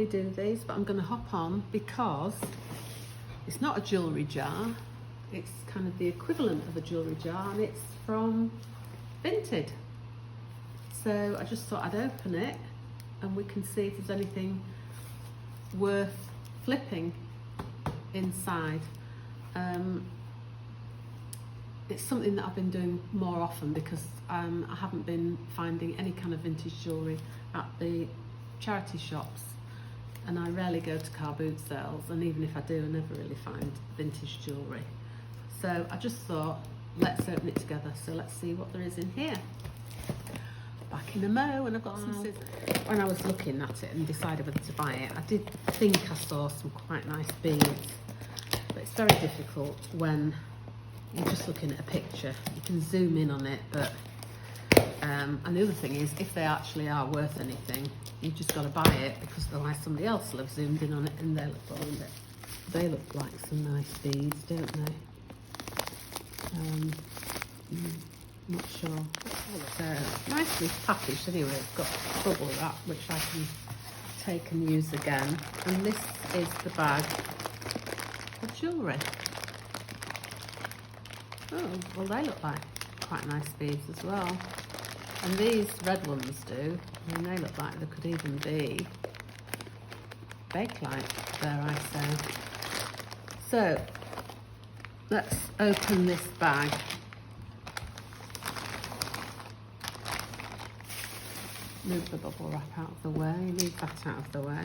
normally do these, but I'm going to hop on because it's not a jewellery jar. It's kind of the equivalent of a jewellery jar, and it's from Vinted. So I just thought I'd open it and we can see if there's anything worth flipping inside. It's something that I've been doing more often because I haven't been finding any kind of vintage jewellery at the charity shops, and I rarely go to car boot sales, and even if I do, I never really find vintage jewellery. So I just thought, let's open it together. So let's see what there is in here. Back in a mo, and I've got some scissors. When I was looking at it and decided whether to buy it, I did think I saw some quite nice beads, but it's very difficult when you're just looking at a picture. You can zoom in on it, but and the other thing is, if they actually are worth anything, you've just got to buy it, because otherwise somebody else will have zoomed in on it and they'll have found it. They look like some nice beads, don't they? Not sure. So nicely packaged anyway. It's got bubble wrap which I can take and use again. And this is the bag of jewellery. Oh, well, they look like quite nice beads as well. And these red ones do. I mean, they look like they could even be bakelite, dare I say. So let's open this bag. Move the bubble wrap out of the way, leave that out of the way.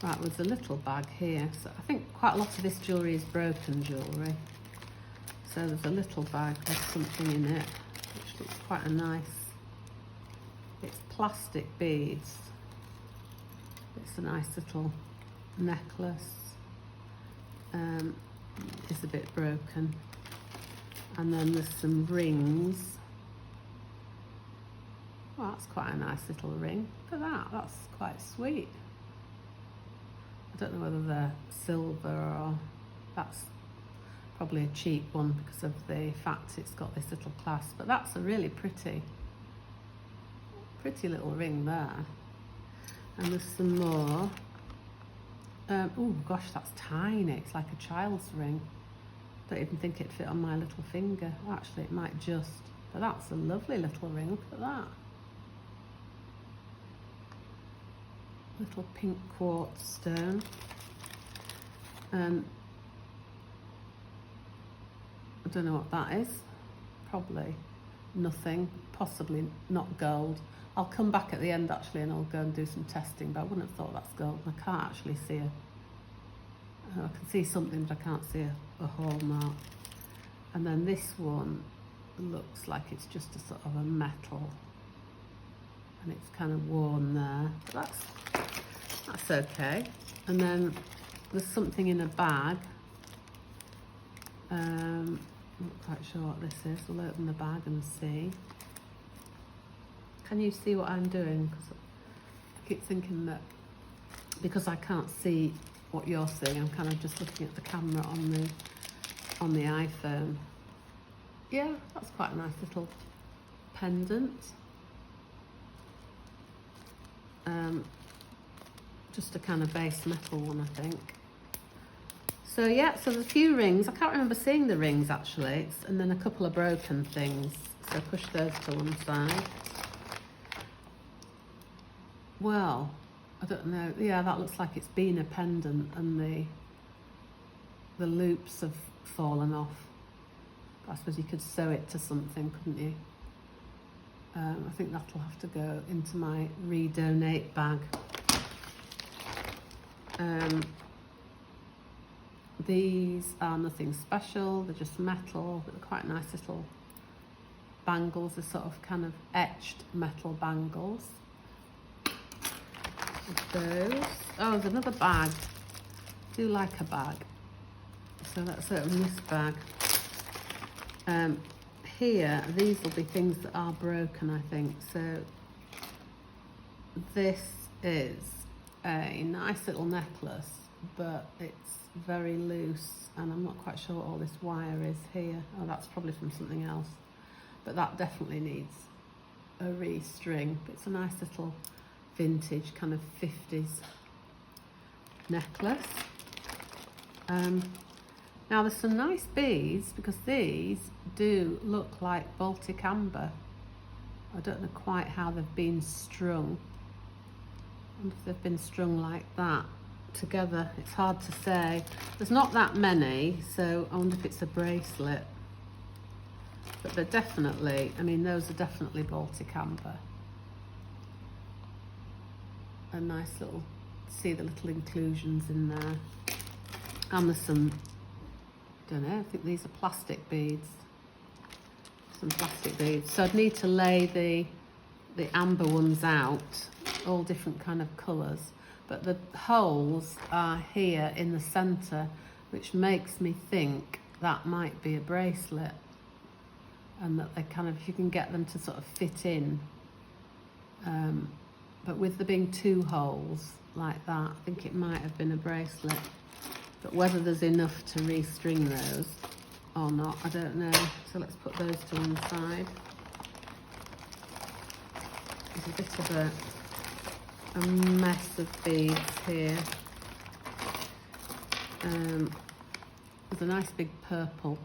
Right, there's a little bag here. So I think quite a lot of this jewellery is broken jewellery. So there's a little bag with something in it, which looks quite a nice, it's plastic beads. It's a nice little necklace. It's a bit broken. And then there's some rings. Well, that's quite a nice little ring. Look at that, that's quite sweet. I don't know whether they're silver or that's probably a cheap one because of the fact it's got this little clasp, but that's a really pretty little ring there. And there's some more. Oh gosh, that's tiny. It's like a child's ring. Don't even think it'd fit on my little finger. Well, actually, it might just. But that's a lovely little ring. Look at that. Little pink quartz stone. I don't know what that is. Probably nothing. Possibly not gold. I'll come back at the end actually and I'll go and do some testing, but I wouldn't have thought that's gold. I can't actually see I can see something, but I can't see a hallmark. And then this one looks like it's just a sort of a metal, and it's kind of worn there. But that's okay. And then there's something in a bag. I'm not quite sure what this is. We'll open the bag and see. Can you see what I'm doing? Because I keep thinking that because I can't see what you're seeing, I'm kind of just looking at the camera on the iPhone. Yeah, that's quite a nice little pendant. Just a kind of base metal one, I think. So yeah, so there's a few rings. I can't remember seeing the rings actually. And then a couple of broken things. So push those to one side. Well, I don't know. Yeah, that looks like it's been a pendant and the loops have fallen off. I suppose you could sew it to something, couldn't you? I think that'll have to go into my redonate bag. These are nothing special. They're just metal, but they're quite nice little bangles. They're sort of kind of etched metal bangles. Those. Oh, there's another bag. I do like a bag. So let's open this bag. Here, these will be things that are broken, I think. So this is a nice little necklace, but it's very loose, and I'm not quite sure what all this wire is here. Oh, that's probably from something else. But that definitely needs a restring. It's a nice little vintage kind of 50s necklace. Now there's some nice beads, because these do look like Baltic amber. I don't know quite how they've been strung. I wonder if they've been strung like that together. It's hard to say. There's not that many, so I wonder if it's a bracelet. But they're definitely, I mean, those are definitely Baltic amber. A nice little, see the little inclusions in there. And there's some, I don't know, I think these are plastic beads. Some plastic beads. So I'd need to lay the amber ones out, all different kind of colours. But the holes are here in the centre, which makes me think that might be a bracelet. And that they kind of, you can get them to sort of fit in. But with there being two holes like that, I think it might have been a bracelet. But whether there's enough to restring those or not, I don't know. So let's put those to one side. There's a bit of a mess of beads here. There's a nice big purple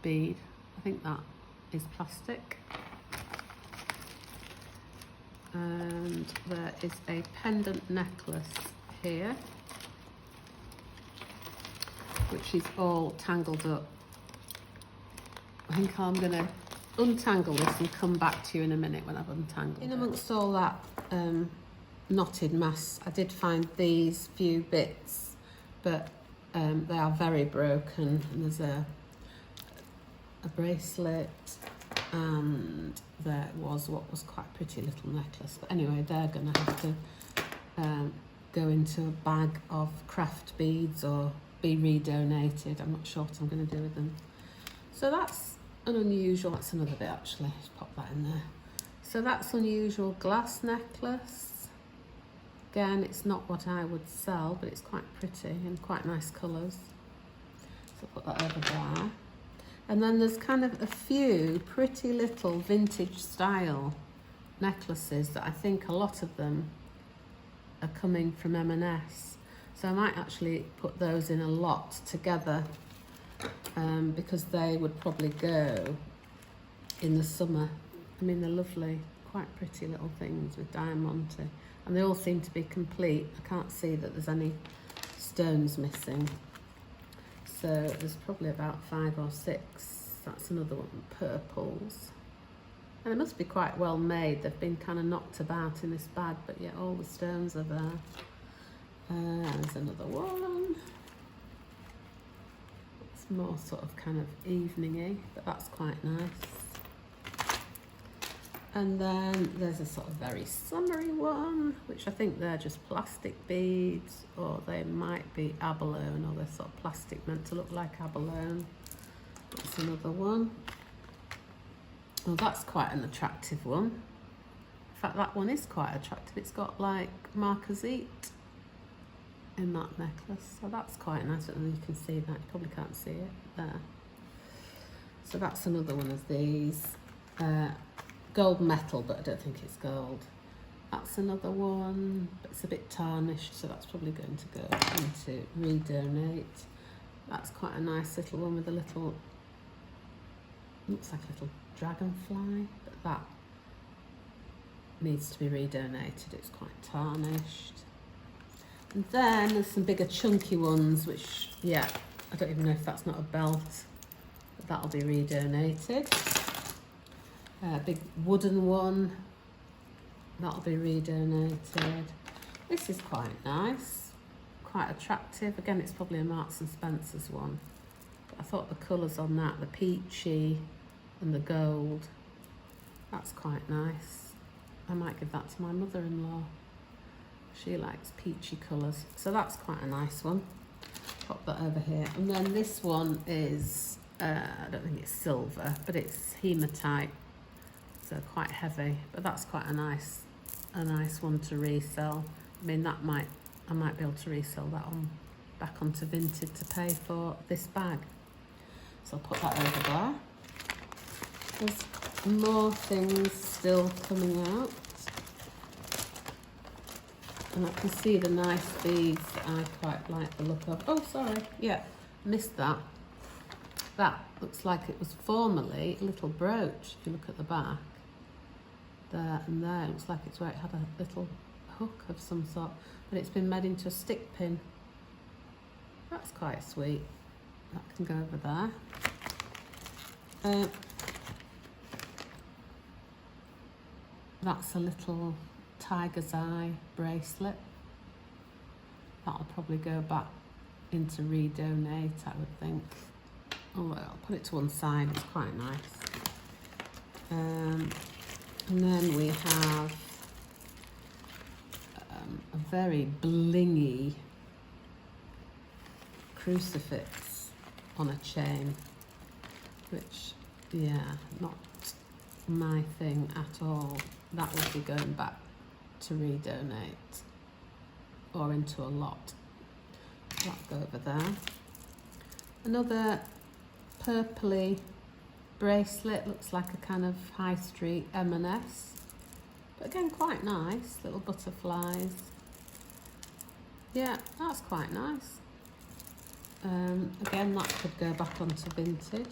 bead. I think that is plastic. And there is a pendant necklace here, which is all tangled up. I think I'm going to untangle this and come back to you in a minute when I've untangled it. In amongst all that knotted mass, I did find these few bits, but they are very broken. And there's a bracelet, and there was what was quite a pretty little necklace. But anyway, they're going to have to go into a bag of craft beads or be redonated. I'm not sure what I'm going to do with them. So that's an unusual, that's another bit actually, just pop that in there. So that's unusual glass necklace. Again, it's not what I would sell, but it's quite pretty and quite nice colours. So I'll put that over there. And then there's kind of a few pretty little vintage style necklaces that I think a lot of them are coming from M&S. So I might actually put those in a lot together because they would probably go in the summer. I mean, they're lovely, quite pretty little things with diamante. And they all seem to be complete. I can't see that there's any stones missing. So there's probably about 5 or 6. That's another one, purples. And it must be quite well made. They've been kind of knocked about in this bag, but yet all the stones are there. There's another one. It's more sort of kind of evening-y, but that's quite nice. And then there's a sort of very summery one, which I think they're just plastic beads, or they might be abalone, or they're sort of plastic meant to look like abalone. That's another one. Well, that's quite an attractive one. In fact, that one is quite attractive. It's got like marquisite in that necklace, so that's quite nice. And you can see that, you probably can't see it there. So that's another one of these. Gold metal, but I don't think it's gold. That's another one, but it's a bit tarnished, so that's probably going to go into redonate. That's quite a nice little one with a little, looks like a little dragonfly, but that needs to be redonated. It's quite tarnished. And then there's some bigger chunky ones, which, yeah, I don't even know if that's not a belt, but that'll be redonated. A big wooden one, that'll be redonated. This is quite nice, quite attractive. Again, it's probably a Marks and Spencer's one. But I thought the colours on that, the peachy and the gold, that's quite nice. I might give that to my mother-in-law. She likes peachy colours. So that's quite a nice one. Pop that over here. And then this one is, I don't think it's silver, but it's hematite. So quite heavy, but that's quite a nice one to resell. I mean, I might be able to resell that on back onto Vinted to pay for this bag. So I'll put that over there. There's more things still coming out. And I can see the nice beads that I quite like the look of. Oh, sorry, yeah, missed that. That looks like it was formerly a little brooch, if you look at the back. There and there, it looks like it's where it had a little hook of some sort, but it's been made into a stick pin. That's quite sweet. That can go over there. That's a little tiger's eye bracelet. That'll probably go back into redonate, I would think. Oh, I'll put it to one side, it's quite nice. And then we have a very blingy crucifix on a chain, which, yeah, not my thing at all. That would be going back to redonate or into a lot. That'll go over there. Another purpley bracelet, looks like a kind of high street M&S, but again quite nice, little butterflies. Yeah, that's quite nice. Again, that could go back onto Vinted.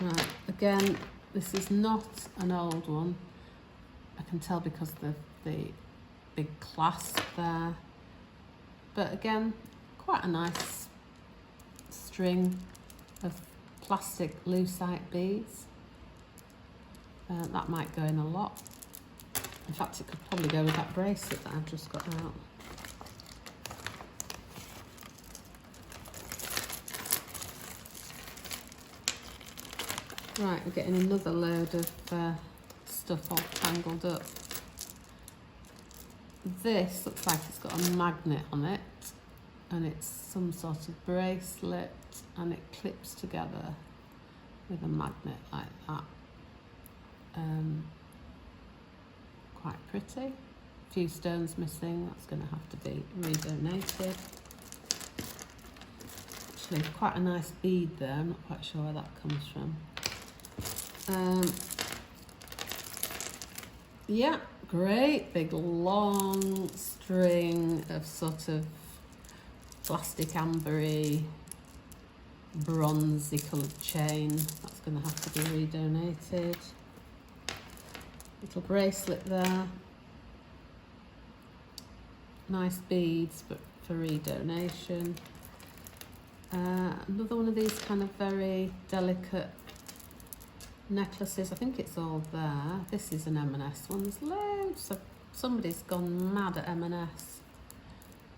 Right, again, this is not an old one. I can tell because the big clasp there. But again, quite a nice string of plastic lucite beads. That might go in a lot. In fact, it could probably go with that bracelet that I've just got out. Right, we're getting another load of stuff all tangled up. This looks like it's got a magnet on it, and it's some sort of bracelet, and it clips together with a magnet like that. Quite pretty. A few stones missing, that's going to have to be redonated. Actually, quite a nice bead there, I'm not quite sure where that comes from. Yeah, great big long string of sort of plastic ambery, bronzy coloured chain. That's going to have to be redonated. Little bracelet there. Nice beads, but for redonation. Another one of these kind of very delicate necklaces. I think it's all there. This is an M&S one. There's loads of, somebody's gone mad at M&S,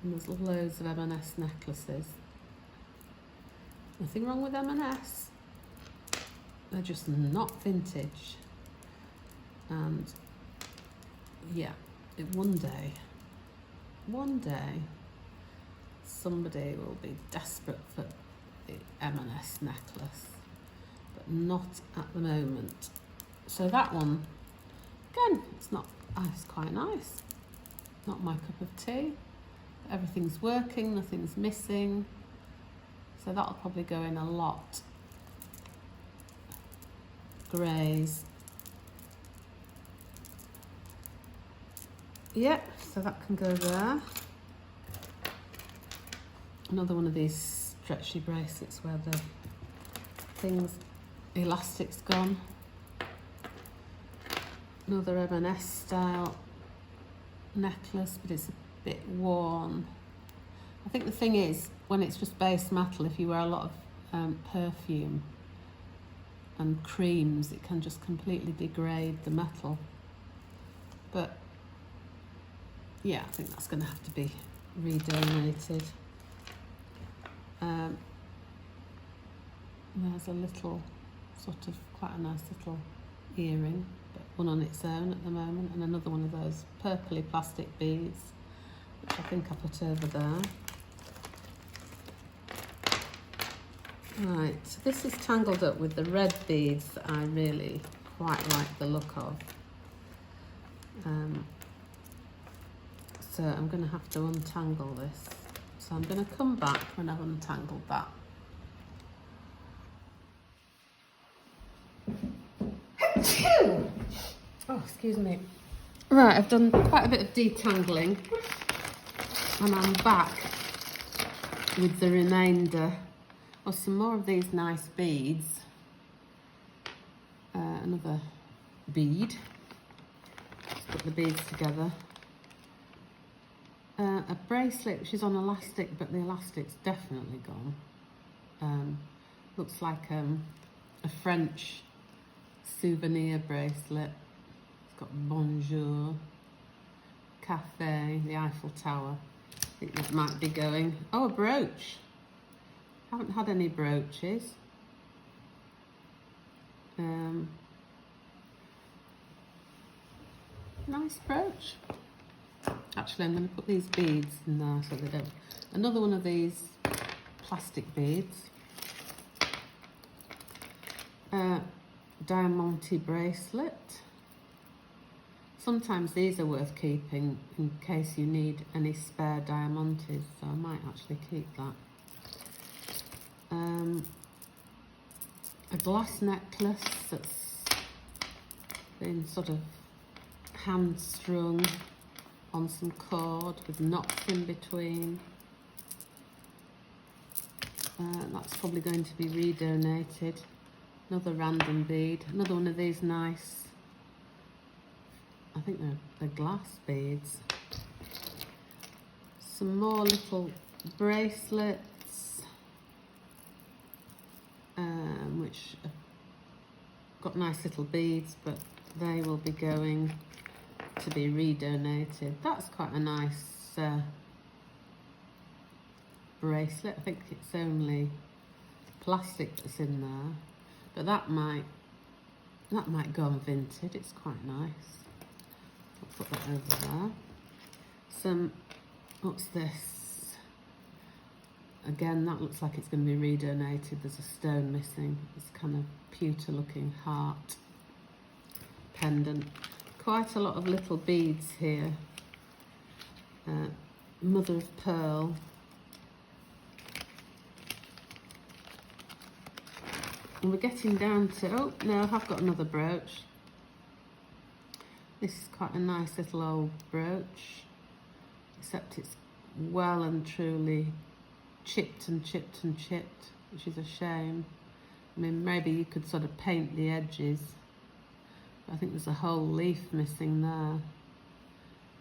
and there's loads of M&S necklaces. Nothing wrong with M&S. They're just not vintage. And yeah, one day, somebody will be desperate for the M&S necklace, but not at the moment. So that one, again, it's quite nice. Not my cup of tea. Everything's working, nothing's missing. So that'll probably go in a lot. Greys. Yeah, so that can go there. Another one of these stretchy bracelets where the elastic's gone. Another M&S style necklace, but it's a bit worn. I think the thing is, when it's just base metal, if you wear a lot of perfume and creams, it can just completely degrade the metal. But yeah, I think that's going to have to be redonated. There's a little, sort of quite a nice little earring, but one on its own at the moment, and another one of those purpley plastic beads, which I think I put over there. Right, so this is tangled up with the red beads that I really quite like the look of. So I'm going to have to untangle this. So I'm going to come back when I've untangled that. Oh, excuse me. Right, I've done quite a bit of detangling and I'm back with the remainder of some more of these nice beads. Another bead. Just put the beads together. A bracelet which is on elastic, but the elastic's definitely gone. Looks like a French souvenir bracelet. It's got bonjour, cafe, the Eiffel Tower. I think that might be going. Oh, a brooch. Haven't had any brooches. Nice brooch. Actually, I'm going to put these beads in there so they don't. Another one of these plastic beads. Diamante bracelet. Sometimes these are worth keeping in case you need any spare diamantes, so I might actually keep that. A glass necklace that's been sort of hand strung on some cord with knots in between. That's probably going to be redonated. Another random bead. Another one of these nice, I think they're glass beads. Some more little bracelets, which have got nice little beads, but they will be going to be redonated. That's quite a nice bracelet. I think it's only plastic that's in there, but that might go on Vinted. It's quite nice. I'll put that over there. Some, what's this? Again, that looks like it's going to be redonated. There's a stone missing. It's kind of pewter looking heart pendant. Quite a lot of little beads here. Mother of pearl. And we're getting down to, oh no, I have got another brooch. This is quite a nice little old brooch, except it's well and truly chipped and chipped and chipped, which is a shame. I mean, maybe you could sort of paint the edges. I think there's a whole leaf missing there.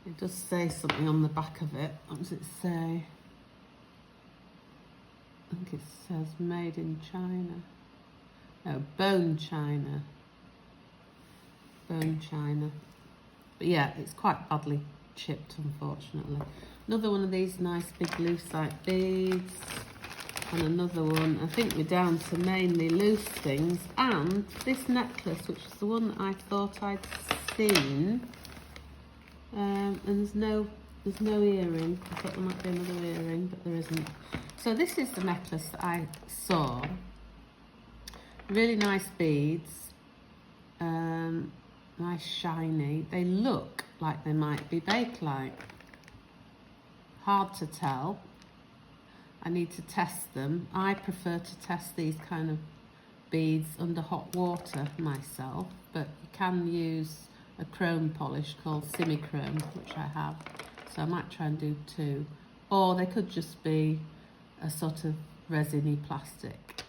It does say something on the back of it. What does it say? I think it says made in China. No, bone china. Bone china. But yeah, it's quite badly chipped, unfortunately. Another one of these nice big lucite beads. And another one. I think we're down to mainly loose things. And this necklace, which is the one that I thought I'd seen. And there's no earring. I thought there might be another earring, but there isn't. So this is the necklace that I saw. Really nice beads. Nice shiny. They look like they might be bakelite. Hard to tell. I need to test them. I prefer to test these kind of beads under hot water myself, but you can use a chrome polish called semi-chrome, which I have. So I might try and do two. Or they could just be a sort of resiny plastic.